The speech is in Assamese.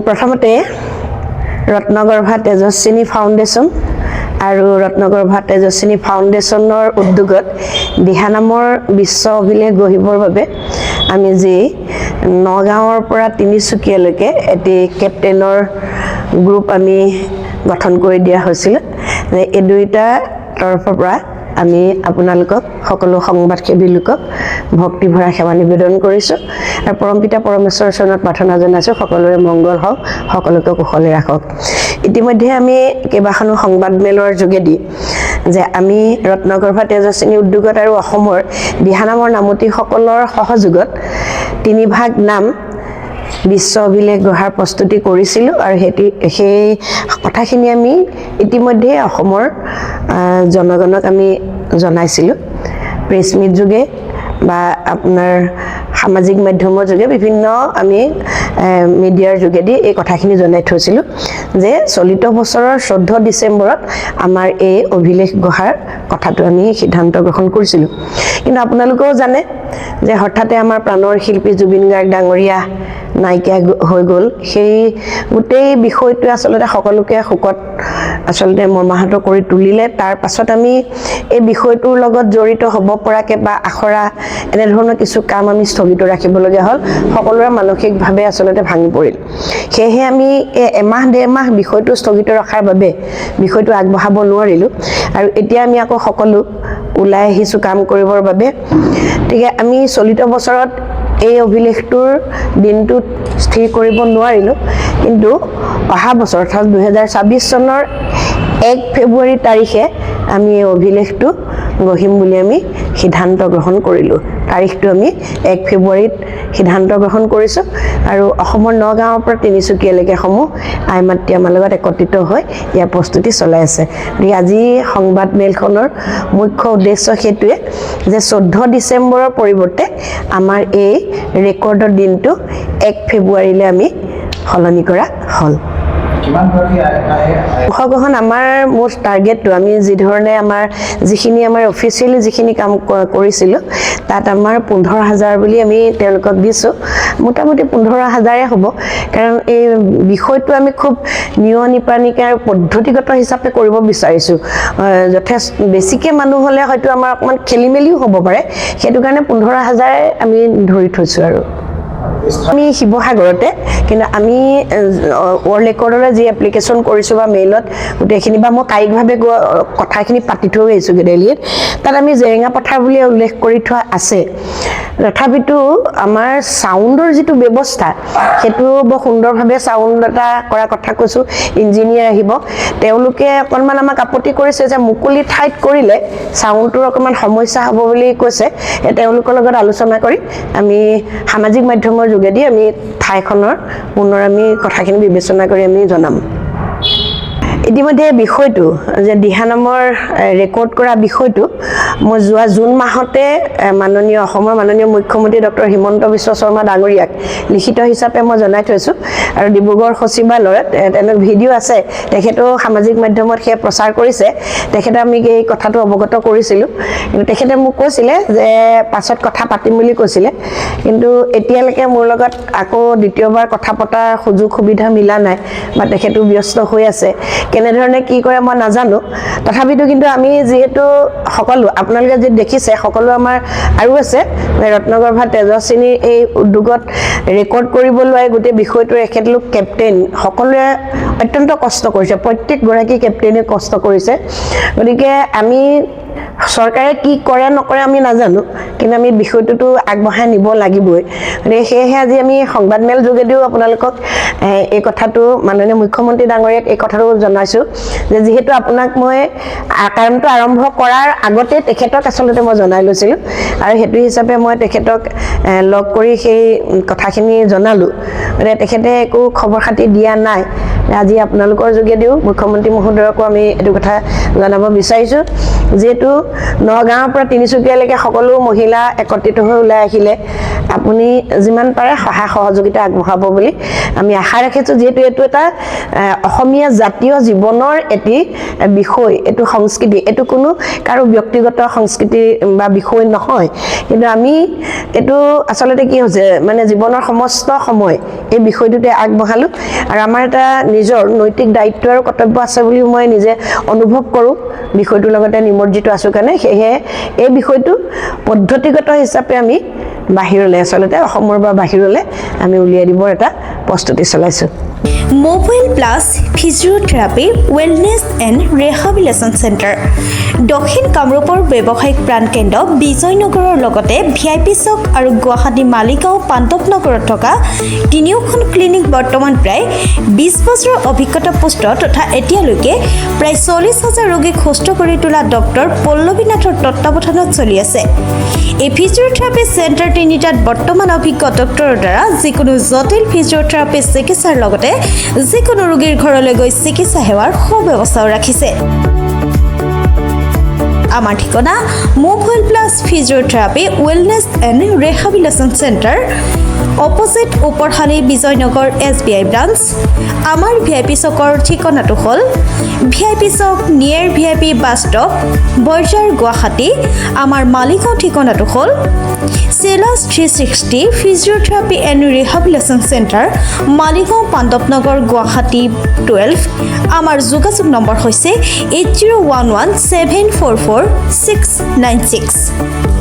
প্ৰথমতে ৰত্নগৰ্ভা তেজস্বিনী ফাউণ্ডেশ্যন আৰু ৰত্নগৰ্ভা তেজস্বিনী ফাউণ্ডেশ্যনৰ উদ্যোগত দিহানামৰ বিশ্ব অভিলেখ গঢ়িবৰ বাবে আমি যি নগাঁৱৰ পৰা তিনিচুকীয়ালৈকে এটি কেপ্টেইনৰ গ্ৰুপ আমি গঠন কৰি দিয়া হৈছিল। এই দুইটা তৰফৰ পৰা আমি আপোনালোকক সকলো সংবাদসেৱী লোকক ভক্তি ভৰা সেৱা নিবেদন কৰিছোঁ আৰু পৰমপিতা পৰমেশ্বৰৰ চৰণত প্ৰাৰ্থনা জনাইছোঁ সকলোৰে মংগল হওক, সকলোকে কুশলে ৰাখক। ইতিমধ্যে আমি কেইবাখনো সংবাদ মেলৰ যোগেদি যে আমি ৰত্নগৰ্ভা তেজস্বিনী উদ্যোগত আৰু অসমৰ দিহানামৰ নামতীসকলৰ সহযোগত 3 ভাগ নাম বিশ্ব অভিলেখ গঢ়াৰ প্ৰস্তুতি কৰিছিলোঁ আৰু সেই কথাখিনি আমি ইতিমধ্যে অসমৰ জনগণক আমি জনাইছিলোঁ প্ৰেছ মিট যোগে বা আপোনাৰ সামাজিক মাধ্যমৰ যোগে বিভিন্ন আমি মিডিয়াৰ যোগেদি এই কথাখিনি জনাই থৈছিলোঁ যে চলিত বছৰৰ 14 ডিচেম্বৰত আমাৰ এই অভিলেখ গঢ়াৰ কথাটো আমি সিদ্ধান্ত গ্ৰহণ কৰিছিলোঁ। কিন্তু আপোনালোকেও জানে যে হঠাতে আমাৰ প্ৰাণৰ শিল্পী জুবিন গাৰ্গ ডাঙৰীয়া নাইকিয়া হৈ গ'ল। সেই গোটেই বিষয়টোৱে আচলতে সকলোকে শোকত আচলতে মৰ্মাহত কৰি তুলিলে। তাৰ পাছত আমি এই বিষয়টোৰ লগত জড়িত হ'ব পৰাকৈ বা আখৰা এনেধৰণৰ কিছু কাম আমি স্থগিত ৰাখিবলগীয়া হ'ল। সকলোৰে মানসিকভাৱে আচলতে ভাঙি পৰিল। সেয়েহে আমি এমাহ 1.5 মাহ বিষয়টো স্থগিত ৰখাৰ বাবে বিষয়টো আগবঢ়াব নোৱাৰিলোঁ আৰু এতিয়া আমি আকৌ সকলো ওলাই আহিছোঁ কাম কৰিবৰ বাবে। গতিকে আমি চলিত বছৰত এই অভিলেখটোৰ দিনটো স্থিৰ কৰিব নোৱাৰিলোঁ, কিন্তু অহা বছৰ অৰ্থাৎ 2026 চনৰ 1 ফেব্ৰুৱাৰী তাৰিখে আমি এই অভিলেখটো গঢ়িম বুলি আমি সিদ্ধান্ত গ্ৰহণ কৰিলোঁ। তাৰিখটো আমি 1 ফেব্ৰুৱাৰীত সিদ্ধান্ত গ্ৰহণ কৰিছোঁ আৰু অসমৰ নগাঁৱৰ পৰা তিনিচুকীয়ালৈকে সমূহ আই মাতৃ আমাৰ লগত একত্ৰিত হৈ ইয়াৰ প্ৰস্তুতি চলাই আছে। গতিকে আজি সংবাদ মেলখনৰ মুখ্য উদ্দেশ্য সেইটোৱে যে 14 ডিচেম্বৰৰ পৰিৱৰ্তে আমাৰ এই ৰেকৰ্ডৰ দিনটো 1 ফেব্ৰুৱাৰীলৈ আমি সলনি কৰা হ'ল। অংশগ্ৰহণ আমাৰ মোৰ টাৰ্গেটটো আমি যিধৰণে আমাৰ যিখিনি আমাৰ অফিচিয়েলি যিখিনি কাম কৰিছিলোঁ তাত আমাৰ 15,000 বুলি আমি তেওঁলোকক দিছোঁ। মোটামুটি 15,000 হ'ব, কাৰণ এই বিষয়টো আমি খুব নিয়ম-নীতি আৰু পদ্ধতিগত হিচাপে কৰিব বিচাৰিছোঁ। যথেষ্ট বেছিকৈ মানুহ হ'লে হয়তো আমাৰ অকণমান খেলি মেলিও হ'ব পাৰে, সেইটো কাৰণে 15,000 আমি ধৰি থৈছোঁ। আৰু আমি শিৱসাগৰতে, কিন্তু আমি ৱৰ্ল্ড ৰেকৰ্ডলৈ যি এপ্লিকেশ্যন কৰিছোঁ বা মেইলত গোটেইখিনি বা মই কায়িকভাৱে কথাখিনি পাতি থৈ আহিছোঁ দিল্লীত, তাত আমি জেৰেঙা পথাৰ বুলি উল্লেখ কৰি থোৱা আছে। তথাপিতো আমাৰ চাউণ্ডৰ যিটো ব্যৱস্থা সেইটো বৰ সুন্দৰভাৱে চাউণ্ড এটা কৰাৰ কথা কৈছোঁ। ইঞ্জিনিয়াৰ আহিব, তেওঁলোকে অকণমান আমাক আপত্তি কৰিছে যে মুকলি ঠাইত কৰিলে চাউণ্ডটোৰ অকণমান সমস্যা হ'ব বুলি কৈছে। তেওঁলোকৰ লগত আলোচনা কৰি আমি সামাজিক মাধ্যমৰ যোগেদি আমি ঠাইখনৰ পুনৰ আমি কথাখিনি বিবেচনা কৰি আমি জনাম। ইতিমধ্যে বিষয়টো যে দিহানামৰ ৰেকৰ্ড কৰা বিষয়টো মই যোৱা জুন মাহতে অসমৰ মাননীয় মুখ্যমন্ত্ৰী ডক্টৰ হিমন্ত বিশ্ব শৰ্মা ডাঙৰীয়াক লিখিত হিচাপে মই জনাই থৈছোঁ আৰু ডিব্ৰুগড় সচিবালয়ত তেনেকুৱা ভিডিঅ' আছে, তেখেতেও সামাজিক মাধ্যমত সেয়া প্ৰচাৰ কৰিছে। তেখেতে আমি এই কথাটো অৱগত কৰিছিলোঁ, কিন্তু তেখেতে মোক কৈছিলে যে পাছত কথা পাতিম বুলি কৈছিলে, কিন্তু এতিয়ালৈকে মোৰ লগত আকৌ দ্বিতীয়বাৰ কথা পতাৰ সুযোগ সুবিধা মিলা নাই বা তেখেতো ব্যস্ত হৈ আছে। কেনেধৰণে কি কৰে মই নাজানো, তথাপিতো কিন্তু আমি যিহেতু সকলো আপোনালোকে যি দেখিছে সকলো আমাৰ আৰু আছে ৰত্নগৰ্ভা তেজস্বিনীৰ এই উদ্যোগত ৰেকৰ্ড কৰিব লোৱা গোটেই বিষয়টোৰ এখেতলোক কেপ্টেইন সকলোৱে অত্যন্ত কষ্ট কৰিছে, প্ৰত্যেকগৰাকী কেপ্টেইনে কষ্ট কৰিছে। গতিকে আমি চৰকাৰে কি কৰে নকৰে আমি নাজানো, কিন্তু আমি বিষয়টোতো আগবঢ়াই নিব লাগিবই। গতিকে সেয়েহে আজি আমি সংবাদমেল যোগেদিও আপোনালোকক এই কথাটো মাননীয় মুখ্যমন্ত্ৰী ডাঙৰীয়াক এই কথাটো জনাইছোঁ যে যিহেতু আপোনাক মই কামটো আৰম্ভ কৰাৰ আগতে তেখেতক আচলতে মই জনাই লৈছিলোঁ আৰু সেইটো হিচাপে মই তেখেতক লগ কৰি সেই কথাখিনি জনালোঁ। গতিকে তেখেতে একো খবৰ খাতি দিয়া নাই। আজি আপোনালোকৰ যোগেদিও মুখ্যমন্ত্ৰী মহোদয়কো আমি এইটো কথা জনাব বিচাৰিছোঁ, যিহেতু নগাঁৱৰ পৰা তিনিচুকীয়ালৈকে সকলো মহিলা একত্ৰিত হৈ ওলাই আহিলে। আপুনি যিমান পাৰে সহায় সহযোগিতা আগবঢ়াব বুলি আমি আশা ৰাখিছোঁ যেহেতু এইটো এটা অসমীয়া জাতীয় জীৱনৰ এটি বিষয় এইটো সংস্কৃতি এইটো কোনো কাৰো ব্যক্তিগত সংস্কৃতি বা বিষয় নহয় কিন্তু আমি এইটো আচলতে কি হৈছে মানে জীৱনৰ সমস্ত সময় এই বিষয়টোতে আগবঢ়ালোঁ আৰু আমাৰ এটা নিজৰ নৈতিক দায়িত্ব আৰু কৰ্তব্য আছে বুলি মই নিজে অনুভৱ কৰোঁ বিষয়টোৰ লগতে নিমজ্জিত আছোঁ কাৰণে সেয়েহে এই বিষয়টো পদ্ধতিগত হিচাপে আমি বাহিৰলৈ আচলতে অসমৰ বা বাহিৰলৈ আমি উলিয়াই দিবৰ এটা প্ৰস্তুতি চলাইছোঁ mobile plus physiotherapy wellness and rehabilitation centre দক্ষিণ কামৰূপৰ ব্যৱসায়িক প্ৰাণকেন্দ্ৰ বিজয়নগৰৰ লগতে VIP চক আৰু গুৱাহাটী মালিগাঁও পাণ্ডৱনগৰত থকা তিনিওখন ক্লিনিক বৰ্তমান প্ৰায় 20 বছৰৰ অভিজ্ঞতা পুষ্ট তথা এতিয়ালৈকে প্ৰায় 40,000 ৰোগীক সুস্থ কৰি তোলা ডক্টৰ পল্লৱী নাথৰ তত্ত্বাৱধানত চলি আছে এই ফিজিঅ'থেৰাপি চেণ্টাৰ তিনিটাত বৰ্তমান অভিজ্ঞ ডক্টৰৰ দ্বাৰা যিকোনো জটিল ফিজিঅ'থেৰাপি চিকিৎসাৰ লগতে যিকোনো ৰোগীৰ ঘৰলৈ গৈ চিকিৎসা সেৱাৰ সুব্যৱস্থাও ৰাখিছে আমাৰ ঠিকনা mobile plus physiotherapy wellness and rehabilitation centre opposite ওপৰশালী বিজয়নগৰ SBI ব্ৰাঞ্চ আমাৰ VIP চকৰ ঠিকনাটো হ'ল VIP চক near VIP bus stop Borjhar Guwahati আমাৰ মালিগাঁও ঠিকনাটো হ'ল চেলাছ 360 physiotherapy and rehabilitation centre Maligaon Pandavnagar Guwahati 12 আমাৰ যোগাযোগ নম্বৰ হৈছে 8011744696